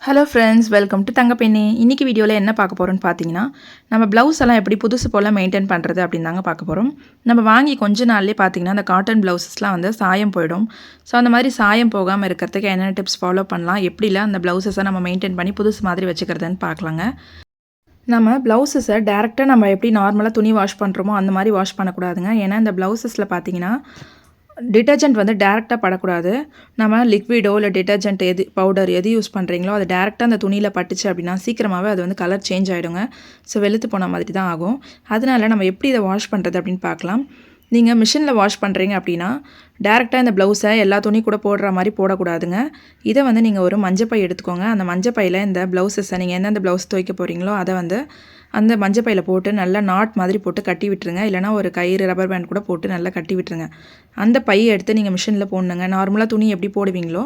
Hello friends, welcome to தங்கப்பெண்ணே. இன்றைக்கி வீடியோவில் என்ன பார்க்க போகிறோன்னு பார்த்தீங்கன்னா, நம்ம ப்ளவுஸ் எல்லாம் எப்படி புதுசு போல் மெயின்டைன் பண்ணுறது அப்படின்னு தாங்க பார்க்க போகிறோம். நம்ம வாங்கி கொஞ்ச நாள்லேயே பார்த்தீங்கன்னா அந்த காட்டன் ப்ளவுஸஸ்லாம் வந்து சாயம் போயிடும். ஸோ அந்த மாதிரி சாயம் போகாமல் இருக்கிறதுக்கு என்னென்ன டிப்ஸ் ஃபாலோ பண்ணலாம், எப்படிலாம் அந்த ப்ளவுஸஸை நம்ம மெயின்டைன் பண்ணி புதுசு மாதிரி வச்சுக்கிறதுன்னு பார்க்கலாங்க. நம்ம ப்ளவுஸஸை டேரெக்டாக நம்ம எப்படி நார்மலாக துணி வாஷ் பண்ணுறோமோ அந்த மாதிரி வாஷ் பண்ணக்கூடாதுங்க. ஏன்னா இந்த ப்ளவுஸஸில் பார்த்தீங்கன்னா டிட்டர்ஜென்ட் வந்து டேரெக்டாக படக்கூடாது. நம்ம லிக்விடோ இல்லை டிட்டர்ஜென்ட் பவுடர் எது யூஸ் பண்ணுறீங்களோ அது டேரெக்டாக அந்த துணியில் பட்டுச்சு அப்படின்னா சீக்கிரமாகவே அது வந்து கலர் சேஞ்ச் ஆகிடுங்க. ஸோ வெளுத்து போன மாதிரி தான் ஆகும். அதனால நம்ம எப்படி இதை வாஷ் பண்ணுறது அப்படின்னு பார்க்கலாம். நீங்கள் மிஷினில் வாஷ் பண்ணுறீங்க அப்படின்னா டேரெக்டாக இந்த ப்ளவுஸை எல்லா துணி கூட போடுற மாதிரி போடக்கூடாதுங்க. இதை வந்து நீங்கள் ஒரு மஞ்சப்பை எடுத்துக்கோங்க. அந்த மஞ்சப்பையில் இந்த ப்ளவுஸஸை நீங்கள் எந்தெந்த ப்ளவுஸ் துவைக்க போகிறீங்களோ அதை வந்து அந்த மஞ்சப்பையில் போட்டு நல்லா நாட் மாதிரி போட்டு கட்டி விட்டுருங்க. இல்லைனா ஒரு கயிறு ரப்பர் பேண்ட் கூட போட்டு நல்லா கட்டி விட்டுருங்க. அந்த பையை எடுத்து நீங்கள் மிஷினில் போடணுங்க. நார்மலாக துணி எப்படி போடுவீங்களோ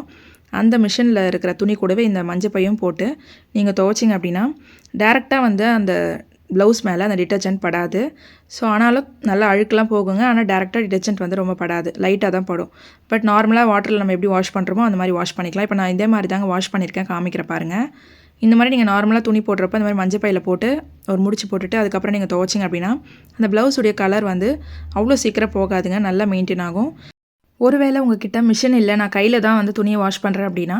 அந்த மிஷினில் இருக்கிற துணி கூடவே இந்த மஞ்சப்பையும் போட்டு நீங்கள் துவைச்சிங்க அப்படின்னா டேரெக்டாக வந்து அந்த ப்ளவுஸ் மேலே அந்த டிட்டர்ஜென்ட் படாது. ஸோ ஆனாலும் நல்லா அழுக்கெலாம் போகுங்க. ஆனால் டேரெக்டாக டிட்டர்ஜென்ட் வந்து ரொம்ப படாது, லைட்டாக தான் படும். பட் நார்மலாக வாட்டரில் நம்ம எப்படி வாஷ் பண்ணுறோமோ அந்த மாதிரி வாஷ் பண்ணிக்கலாம். இப்போ நான் இதே மாதிரி தாங்க வாஷ் பண்ணியிருக்கேன், காமிக்கிற பாருங்கள். இந்த மாதிரி நீங்கள் நார்மலாக துணி போடுறப்ப இந்த மாதிரி மஞ்சள் பையில் போட்டு ஒரு முடிச்சு போட்டுட்டு அதுக்கப்புறம் நீங்கள் துவைச்சிங்க அப்படின்னா அந்த ப்ளவுஸுடைய கலர் வந்து அவ்வளோ சீக்கிரம் போகாதுங்க, நல்லா மெயின்டைன் ஆகும். ஒருவேளை உங்ககிட்ட மிஷின் இல்லை, நான் கையில் தான் வந்து துணியை வாஷ் பண்ணுறேன் அப்படின்னா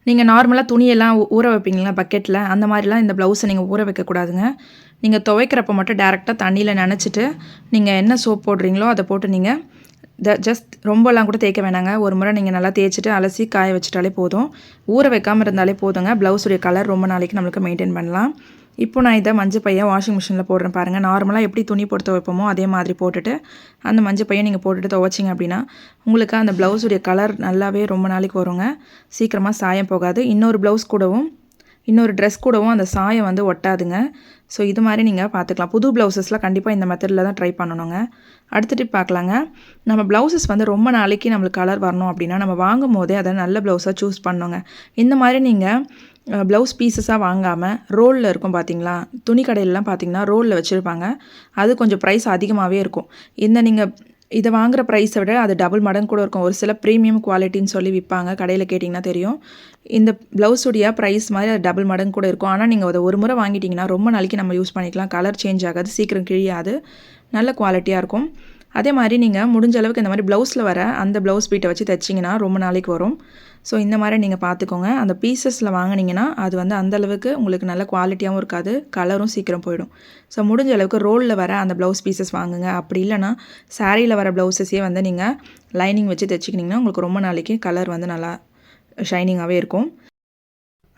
நீங்கள் நார்மலாக துணியெல்லாம் ஊற வைப்பீங்களா பக்கெட்டில், அந்த மாதிரிலாம் இந்த ப்ளவுஸை நீங்கள் ஊற வைக்கக்கூடாதுங்க. நீங்கள் துவைக்கிறப்ப மட்டும் டேரெக்டாக தண்ணியில் நனைச்சிட்டு நீங்கள் என்ன சோப் போடுறீங்களோ அதை போட்டு நீங்கள் ஜஸ்ட் ரொம்பலாம் கூட தேய்க்க வேணாங்க. ஒரு முறை நீங்கள் நல்லா தேய்ச்சிட்டு அலசி காய வச்சுட்டாலே போதும். ஊற வைக்காமல் இருந்தாலே போதுங்க. ப்ளவுஸுடைய கலர் ரொம்ப நாளைக்கு நம்மளுக்கு மெயின்டைன் பண்ணலாம். இப்போ நான் இதை மஞ்சள் பையை வாஷிங் மிஷினில் போடுறேன் பாருங்கள். நார்மலாக எப்படி துணி போட்டு துவைப்போமோ அதே மாதிரி போட்டுட்டு அந்த மஞ்சள் பையை நீங்கள் போட்டுட்டு துவைச்சிங்க அப்படின்னா உங்களுக்கு அந்த ப்ளவுஸுடைய கலர் நல்லாவே ரொம்ப நாளைக்கு வருங்க. சீக்கிரமாக சாயம் போகாது. இன்னொரு ப்ளவுஸ் கூடவும் இன்னொரு ட்ரெஸ் கூடவும் அந்த சாயம் வந்து ஒட்டாதுங்க. ஸோ இது மாதிரி நீங்கள் பார்த்துக்கலாம். புது ப்ளவுஸஸ்லாம் கண்டிப்பாக இந்த மெத்தடில் தான் ட்ரை பண்ணணுங்க. அடுத்த டிப் பார்க்கலாங்க. நம்ம ப்ளவுஸஸ் வந்து ரொம்ப நாளைக்கு நம்மளுக்கு கலர் வரணும் அப்படின்னா நம்ம வாங்கும் போதே அதை நல்ல ப்ளவுஸாக சூஸ் பண்ணணுங்க. இந்த மாதிரி நீங்கள் ப்ளவுஸ் பீசஸாக வாங்காமல் ரோலில் இருக்கும் பார்த்தீங்களா, துணி கடையிலலாம் பார்த்தீங்கன்னா ரோலில் வச்சுருப்பாங்க. அது கொஞ்சம் ப்ரைஸ் அதிகமாகவே இருக்கும். நீங்கள் இதை வாங்குகிற ப்ரைஸை விட அது டபுள் மடங்கு கூட இருக்கும். ஒரு சில ப்ரீமியம் குவாலிட்டின்னு சொல்லி விற்பாங்க, கடையில் கேட்டிங்கன்னா தெரியும். இந்த ப்ளவுஸுடைய ப்ரைஸ் மாதிரி அது டபுள் மடங்கு கூட இருக்கும். ஆனால் நீங்கள் அதை ஒரு முறை வாங்கிட்டிங்கன்னா ரொம்ப நாளைக்கு நம்ம யூஸ் பண்ணிக்கலாம். கலர் சேஞ்ச் ஆகாது, சீக்கிரம் கிழியாது, நல்ல குவாலிட்டியாக இருக்கும். அதே மாதிரி நீங்கள் முடிஞ்ச அளவுக்கு இந்த மாதிரி ப்ளவுஸில் வர அந்த ப்ளவுஸ் பீட்டை வச்சு தைச்சிங்கன்னா ரொம்ப நாளைக்கு வரும். ஸோ இந்த மாதிரி நீங்கள் பார்த்துக்கோங்க. அந்த பீசஸில் வாங்கினீங்கன்னா அது வந்து அந்தளவுக்கு உங்களுக்கு நல்ல குவாலிட்டியாகவும் இருக்காது, கலரும் சீக்கிரம் போயிடும். ஸோ முடிஞ்ச அளவுக்கு ரோலில் வர அந்த ப்ளவுஸ் பீசஸ் வாங்குங்க. அப்படி இல்லைனா சாரியில் வர ப்ளவுஸஸே வந்து நீங்கள் லைனிங் வச்சு தைச்சிக்கிட்டிங்கன்னா உங்களுக்கு ரொம்ப நாளைக்கு கலர் வந்து நல்லா ஷைனிங்காகவே இருக்கும்.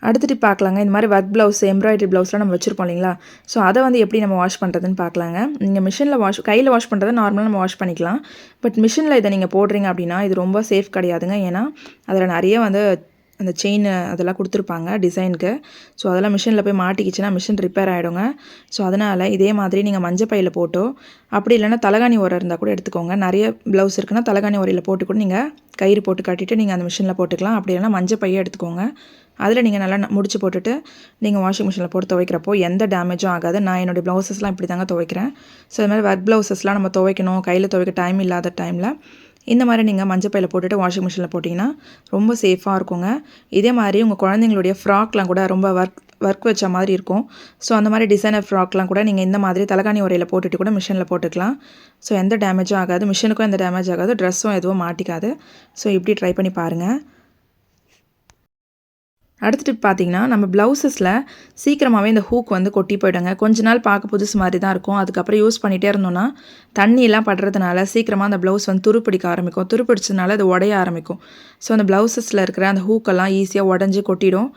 அடுத்துட்டு பார்க்கலாங்க. இந்த மாதிரி ஒர்க் ப்ளவுஸ், எம்ப்ராய்டரி ப்ளவுஸ்லாம் நம்ம வச்சுருப்போம் இல்லைங்களா. ஸோ அதை வந்து எப்படி நம்ம வாஷ் பண்ணுறதுன்னு பார்க்கலாங்க. நீங்கள் மிஷினில் கையில் வாஷ் பண்ணுறதை நார்மலாக நம்ம வாஷ் பண்ணிக்கலாம். பட் மிஷினில் இதை நீங்கள் போடுறீங்க அப்படின்னா இது ரொம்ப சேஃப் கிடையாதுங்க. ஏன்னா அதில் நிறைய வந்து அந்த செயின் அதெல்லாம் கொடுத்துருப்பாங்க டிசைனுக்கு. ஸோ அதெல்லாம் மிஷினில் போய் மாட்டிக்கிச்சுன்னா மிஷின் ரிப்பேர் ஆகிடுங்க. ஸோ அதனால் இதே மாதிரி நீங்கள் மஞ்சள் பையில் போட்டோ அப்படி இல்லைன்னா தலகாணி உரம் இருந்தால் கூட எடுத்துக்கோங்க. நிறைய ப்ளவுஸ் இருக்குன்னா தலகாணி உரையில் போட்டு கூட நீங்கள் கயிறு போட்டு கட்டிட்டு நீங்கள் அந்த மிஷினில் போட்டுக்கலாம். அப்படி இல்லைனா மஞ்சள் பையை எடுத்துக்கோங்க. அதில் நீங்கள் நல்லா முடிச்சு போட்டுட்டு நீங்கள் வாஷிங் மிஷினில் போட்டு துவைக்கிறப்போ எந்த டேமேஜும் ஆகாது. நான் என்னுடைய ப்ளவுஸஸ்லாம் இப்படி தாங்க துவைக்கிறேன். ஸோ இது மாதிரி ஒர்க் ப்ளவுஸஸ்லாம் நம்ம துவைக்கணும், கையில் துவைக்க டைம் இல்லாத டைமில் இந்த மாதிரி நீங்கள் மஞ்சள் பையில் போட்டுட்டு வாஷிங் மிஷினில் போட்டிங்கன்னா ரொம்ப சேஃபாக இருக்குங்க. இதே மாதிரி உங்கள் குழந்தைங்களுடைய ஃப்ராக்லாம் கூட ரொம்ப ஒர்க் வச்ச மாதிரி இருக்கும். ஸோ அந்த மாதிரி டிசைனர் ஃப்ராக்லாம் கூட நீங்கள் இந்த மாதிரி தலகாணி உரையில் போட்டுட்டு கூட மிஷினில் போட்டுக்கலாம். ஸோ எந்த டேமேஜும் ஆகாது, மிஷினுக்கும் எந்த டேமேஜ் ஆகாது, ட்ரெஸ்ஸும் எதுவும் மாட்டிக்காது. ஸோ இப்படி ட்ரை பண்ணி பாருங்கள். அடுத்த டிப் பார்த்தீங்கன்னா, நம்ம ப்ளவுஸஸில் சீக்கிரமாகவே இந்த ஹூக் வந்து கொட்டி போய்டுங்க. கொஞ்ச நாள் பார்க்க புதுசு மாதிரி தான் இருக்கும். அதுக்கப்புறம் யூஸ் பண்ணிகிட்டே இருந்தோன்னா தண்ணியெல்லாம் படுறதுனால சீக்கிரமாக அந்த ப்ளவுஸ் வந்து துருப்பிடிக்க ஆரம்பிக்கும். துருப்பிடிச்சதுனால அது உடைய ஆரம்பிக்கும். ஸோ அந்த ப்ளவுஸஸில் இருக்கிற அந்த ஹூக்கெல்லாம் ஈஸியாக உடஞ்சி கொட்டிடும்.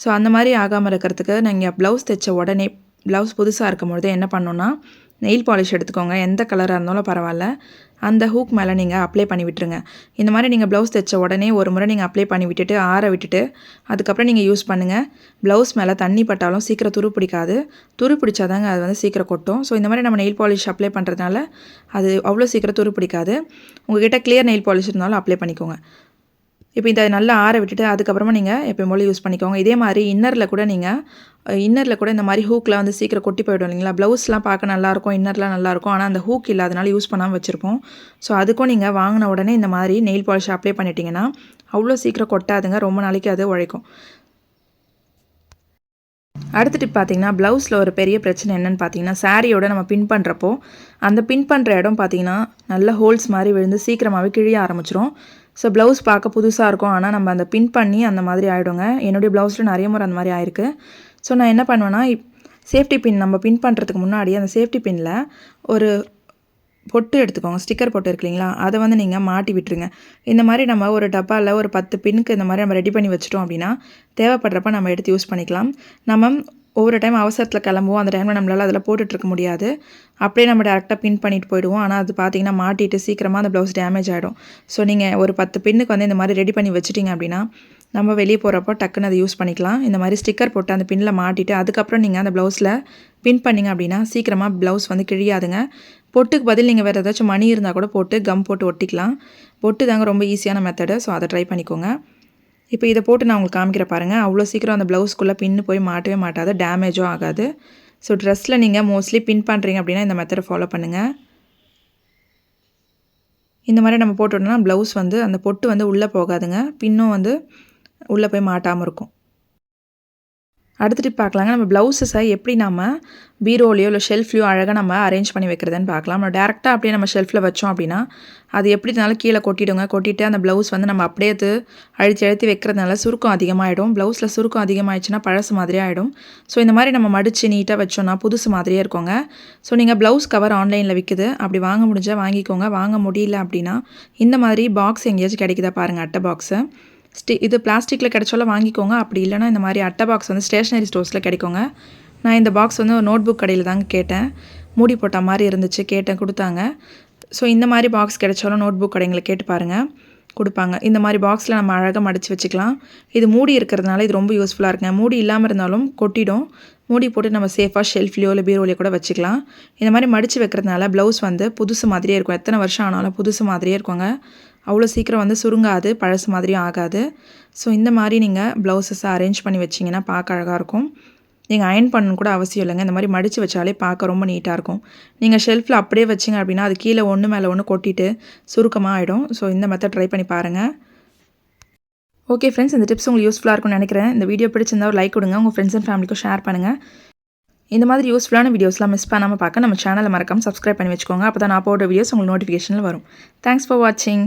ஸோ அந்த மாதிரி ஆகாமல் இருக்கிறதுக்கு நீங்கள் ப்ளவுஸ் தைச்ச உடனே ப்ளவுஸ் புதுசாக இருக்கும்பொழுது என்ன பண்ணணுன்னா நெயில் பாலிஷ் எடுத்துக்கோங்க. எந்த கலராக இருந்தாலும் பரவாயில்ல, அந்த ஹூக் மேலே நீங்கள் அப்ளை பண்ணி விட்டுருங்க. இந்த மாதிரி நீங்கள் ப்ளவுஸ் தைச்ச உடனே ஒரு முறை நீங்கள் அப்ளை பண்ணி விட்டுட்டு ஆற விட்டுட்டு அதுக்கப்புறம் நீங்கள் யூஸ் பண்ணுங்கள். ப்ளவுஸ் மேலே தண்ணி பட்டாலும் சீக்கிரம் துரு பிடிக்காது. துரு பிடிச்சாதாங்க அது வந்து சீக்கிரம் கொட்டும். ஸோ இந்த மாதிரி நம்ம நெயில் பாலிஷ் அப்ளை பண்ணுறதுனால அது அவ்வளோ சீக்கிரம் துரு பிடிக்காது. உங்கள்கிட்ட கிளியர் நெயில் பாலிஷ் இருந்தாலும் அப்ளை பண்ணிக்கோங்க. இப்போ இதை நல்லா ஆற விட்டுட்டு அதுக்கப்புறமா நீங்கள் எப்பயும் போல் யூஸ் பண்ணிக்கோங்க. இதே மாதிரி இன்னரில் கூட இந்த மாதிரி ஹூக்லாம் வந்து சீக்கிரம் கொட்டி போய்டும் இல்லைங்களா. ப்ளவுஸ்லாம் பார்க்க நல்லாயிருக்கும், இன்னர்லாம் நல்லாயிருக்கும், ஆனால் அந்த ஹூக் இல்லாதனால யூஸ் பண்ணாமல் வச்சுருப்போம். ஸோ அதுக்கும் நீங்கள் வாங்கின உடனே இந்த மாதிரி நெயில் பாலிஷ் அப்ளை பண்ணிட்டீங்கன்னா அவ்வளோ சீக்கிரம் கொட்டாதுங்க, ரொம்ப நாளைக்கு அது உழைக்கும். அடுத்த டிப் பார்த்தீங்கன்னா, ப்ளவுஸில் ஒரு பெரிய பிரச்சனை என்னென்னு பார்த்தீங்கன்னா, சாரியோட நம்ம பின் பண்ணுறப்போ, அந்த பின் பண்ணுற இடம் பார்த்தீங்கன்னா, நல்ல ஹோல்ஸ் மாரி விழுந்து சீக்கிரமாகவே கிழிய ஆரம்பிச்சுரும். ஸோ ப்ளவுஸ் பார்க்க புதுசாக இருக்கும். ஆனால் நம்ம அந்த பின் பண்ணி அந்த மாதிரி ஆகிடுங்க. என்னுடைய ப்ளவுஸில் நிறைய முறை அந்த மாதிரி ஆயிருக்கு. ஸோ நான் என்ன பண்ணுவேன்னா, சேஃப்டி பின் நம்ம பின் பண்ணுறதுக்கு முன்னாடி அந்த சேஃப்டி பின்னில் ஒரு பொட்டு எடுத்துக்கோங்க. ஸ்டிக்கர் பொட்டு இருக்கு இல்லைங்களா, அதை வந்து நீங்கள் மாட்டி விட்டுருங்க. இந்த மாதிரி நம்ம ஒரு டப்பாவில் ஒரு 10 பின்னுக்கு இந்த மாதிரி நம்ம ரெடி பண்ணி வச்சிட்டோம் அப்படின்னா, தேவைப்படுறப்ப நம்ம எடுத்து யூஸ் பண்ணிக்கலாம். நம்ம ஒவ்வொரு டைம் அவசரத்தில் கிளம்புவோம். அந்த டைமில் நம்மளால் அதில் போட்டுட்ருக்க முடியாது. அப்படியே நம்ம டேரெக்டாக பின் பண்ணிட்டு போயிடுவோம். ஆனால் அது பார்த்திங்கன்னா மாட்டிட்டு சீக்கிரமாக அந்த ப்ளவுஸ் டேமேஜ் ஆகிடும். ஸோ நீங்கள் ஒரு 10 பின்னுக்கு வந்து இந்த மாதிரி ரெடி பண்ணி வச்சிட்டிங்க அப்படின்னா, நம்ம வெளியே போகிறப்போ டக்குன்னு அதை யூஸ் பண்ணிக்கலாம். இந்த மாதிரி ஸ்டிக்கர் போட்டு அந்த பின்னில் மாட்டிட்டு அதுக்கப்புறம் நீங்கள் அந்த ப்ளவுஸில் பின் பண்ணிங்க அப்படின்னா சீக்கிரமாக ப்ளவுஸ் வந்து கிழியாதுங்க. பொட்டுக்கு பதில் நீங்கள் வேறு ஏதாச்சும் மணி இருந்தால் கூட போட்டு கம் போட்டு ஒட்டிக்கலாம். பொட்டு தாங்க ரொம்ப ஈஸியான மெத்தடு. ஸோ அதை ட்ரை பண்ணிக்கோங்க. இப்போ இதை போட்டு நான் உங்களுக்கு காமிக்கிற பாருங்கள். அவ்வளோ சீக்கிரம் அந்த ப்ளவுஸ்க்குள்ளே பின்னு போய் மாட்டவே மாட்டாது, டேமேஜும் ஆகாது. ஸோ ட்ரெஸ்ஸில் நீங்கள் மோஸ்ட்லி பின் பண்ணுறீங்க அப்படின்னா இந்த மெத்தடை ஃபாலோ பண்ணுங்கள். இந்த மாதிரி நம்ம போட்டோம்னா ப்ளவுஸ் வந்து அந்த பொட்டு வந்து உள்ளே போகாதுங்க. பின்னும் வந்து உள்ளே போய் மாட்டாமல் இருக்கும். அடுத்த டிப் பார்க்கலாங்க. நம்ம ப்ளவுஸஸை எப்படி நம்ம பீரோலையோ இல்லை ஷெல்ஃப்லையோ அழகாக நம்ம அரேஞ்ச் பண்ணி வைக்கிறதுன்னு பார்க்கலாம். நம்ம டேரெக்டாக அப்படியே நம்ம ஷெல்ஃபில் வச்சோம் அப்படின்னா அது எப்படினாலும் கீழே கொட்டிடுங்க. கொட்டிட்டு அந்த ப்ளவுஸ் வந்து நம்ம அப்படியே அழுத்தி அழுத்தி வைக்கிறதுனால சுருக்கம் அதிகமாகிடும். ப்ளவுஸில் சுருக்கம் அதிகமாகிடுச்சுன்னா பழசு மாதிரியே ஆகிடும். ஸோ இந்த மாதிரி நம்ம மடித்து நீட்டாக வச்சோன்னா புதுசு மாதிரியே இருக்குங்க. ஸோ நீங்கள் ப்ளவுஸ் கவர் ஆன்லைனில் விற்குது, அப்படி வாங்க முடிஞ்சால் வாங்கிக்கோங்க. வாங்க முடியல அப்படின்னா இந்த மாதிரி பாக்ஸ் எங்கேயாச்சும் கிடைக்குதா பாருங்கள், அட்டை பாக்ஸு. இது பிளாஸ்டிக்கில் கிடைச்சாலும் வாங்கிக்கோங்க. அப்படி இல்லைனா இந்த மாதிரி அட்டை பாக்ஸ் வந்து ஸ்டேஷ்னரி ஸ்டோர்ஸில் கிடைக்குங்க. நான் இந்த பாக்ஸ் வந்து ஒரு நோட் புக் கடையில் தாங்க கேட்டேன். மூடி போட்ட மாதிரி இருந்துச்சு, கேட்டேன், கொடுத்தாங்க. ஸோ இந்த மாதிரி பாக்ஸ் கிடைச்சாலும் நோட் புக் கடைங்களை கேட்டு பாருங்கள், கொடுப்பாங்க. இந்த மாதிரி பாக்ஸில் நம்ம அழகாக மடித்து வச்சுக்கலாம். இது மூடி இருக்கிறதுனால இது ரொம்ப யூஸ்ஃபுல்லாக இருக்குங்க. மூடி இல்லாமல் இருந்தாலும் கொட்டிடும். மூடி போட்டு நம்ம சேஃபாக ஷெல்ஃப்லையோ இல்லை பீரோலையோ கூட வச்சுக்கலாம். இந்த மாதிரி மடித்து வைக்கிறதுனால ப்ளவுஸ் வந்து புதுசு மாதிரியே இருக்கும். எத்தனை வருஷம் ஆனாலும் புதுசு மாதிரியே இருக்குங்க. அவ்வளோ சீக்கிரம் வந்து சுருங்காது, பழசு மாதிரியும் ஆகாது. ஸோ இந்த மாதிரி நீங்கள் ப்ளவுஸஸை அரேஞ்ச் பண்ணி வச்சிங்கன்னா பார்க்க அழகாக இருக்கும். நீங்கள் அயர்ன் பண்ணணும் கூட அவசியம் இல்லைங்க. இந்த மாதிரி மடித்து வச்சாலே பார்க்க ரொம்ப நீட்டாக இருக்கும். நீங்கள் ஷெல்ஃபில் அப்படியே வச்சிங்க அப்படின்னா அது கீழே ஒன்று மேலே ஒன்று கொட்டிட்டு சுருக்கமாக ஆகிடும். ஸோ இந்த மெத்தட் ட்ரை பண்ணி பாருங்கள். ஓகே ஃப்ரெண்ட்ஸ், இந்த டிப்ஸ் உங்களுக்கு யூஸ்ஃபுல்லாக இருக்கும்னு நினைக்கிறேன். இந்த வீடியோ பிடிச்சிருந்தா ஒரு லைக் கொடுங்க. உங்கள் ஃப்ரெண்ட்ஸ் அண்ட் ஃபேமிலிக்கும் ஷேர் பண்ணுங்கள். இந்த மாதிரி யூஸ்ஃபுல்லான வீடியோஸ்லாம் மிஸ் பண்ணாமல் பார்க்க நம்ம சேனலை மறக்காமல் சப்ஸ்கிரைப் பண்ணி வச்சுக்கோங்க. அப்போ தான் நான் போடுற வீடியோஸ் உங்களுக்கு நோட்டிஃபிகேஷனில் வரும். தேங்க்ஸ் ஃபார் வாட்சிங்.